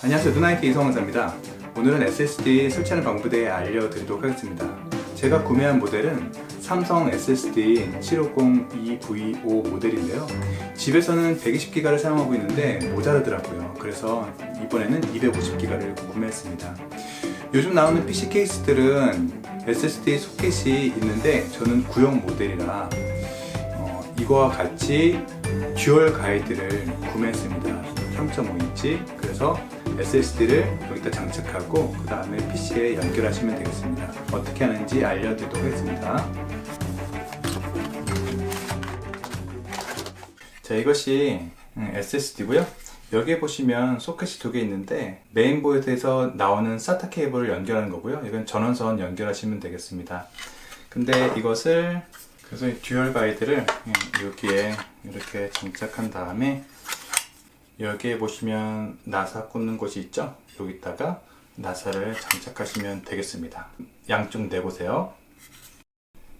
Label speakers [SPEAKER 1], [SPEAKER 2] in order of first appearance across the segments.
[SPEAKER 1] 안녕하세요. 눈IT 이성원사입니다. 오늘은 SSD 설치하는 방법에 대해 알려드리도록 하겠습니다. 제가 구매한 모델은 삼성 SSD 750EV5 모델인데요. 집에서는 120기가를 사용하고 있는데 모자르더라고요. 그래서 이번에는 250기가를 구매했습니다. 요즘 나오는 PC 케이스들은 SSD 소켓이 있는데 저는 구형 모델이라 이거와 같이 듀얼 가이드를 구매했습니다. 3.5인치. 그래서 SSD를 여기다 장착하고 그 다음에 PC에 연결하시면 되겠습니다. 어떻게 하는지 알려드리도록 하겠습니다. 자, 이것이 SSD고요. 여기에 보시면 소켓이 두 개 있는데 메인보드에서 나오는 SATA 케이블을 연결하는 거고요. 이건 전원선 연결하시면 되겠습니다. 근데 이것을 그래서 이 듀얼 가이드를 여기에 이렇게 장착한 다음에 여기에 보시면 나사 꽂는 곳이 있죠? 여기다가 나사를 장착하시면 되겠습니다. 양쪽 내보세요.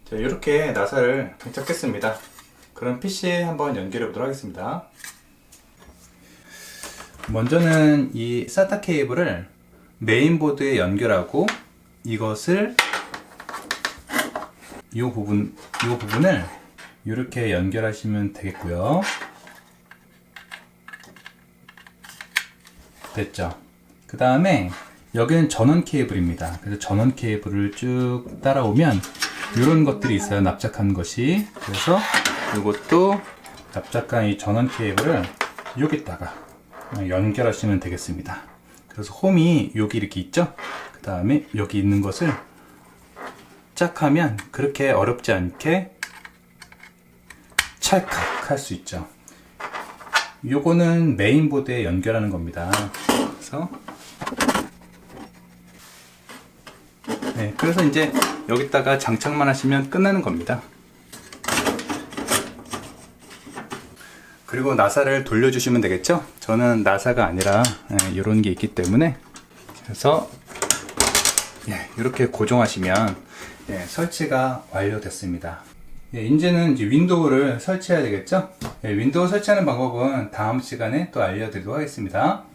[SPEAKER 1] 자, 이렇게 나사를 장착했습니다. 그럼 PC에 한번 연결해 보도록 하겠습니다. 먼저는 이 SATA 케이블을 메인보드에 연결하고 이것을 이 부분을 이렇게 연결하시면 되겠고요. 됐죠? 그 다음에 여기는 전원 케이블입니다. 그래서 전원 케이블을 쭉 따라오면 이런 것들이 있어요. 납작한 것이. 그래서 이것도 납작한 이 전원 케이블을 여기다가 연결하시면 되겠습니다. 그래서 홈이 여기 이렇게 있죠? 그 다음에 여기 있는 것을 짝 하면 그렇게 어렵지 않게 찰칵 할 수 있죠. 요거는 메인보드에 연결하는 겁니다. 그래서 이제 여기다가 장착만 하시면 끝나는 겁니다. 그리고 나사를 돌려주시면 되겠죠? 저는 나사가 아니라 이런 게 있기 때문에 그래서 이렇게 고정하시면 설치가 완료됐습니다. 이제는 윈도우를 설치해야 되겠죠? 윈도우 설치하는 방법은 다음 시간에 또 알려드리도록 하겠습니다.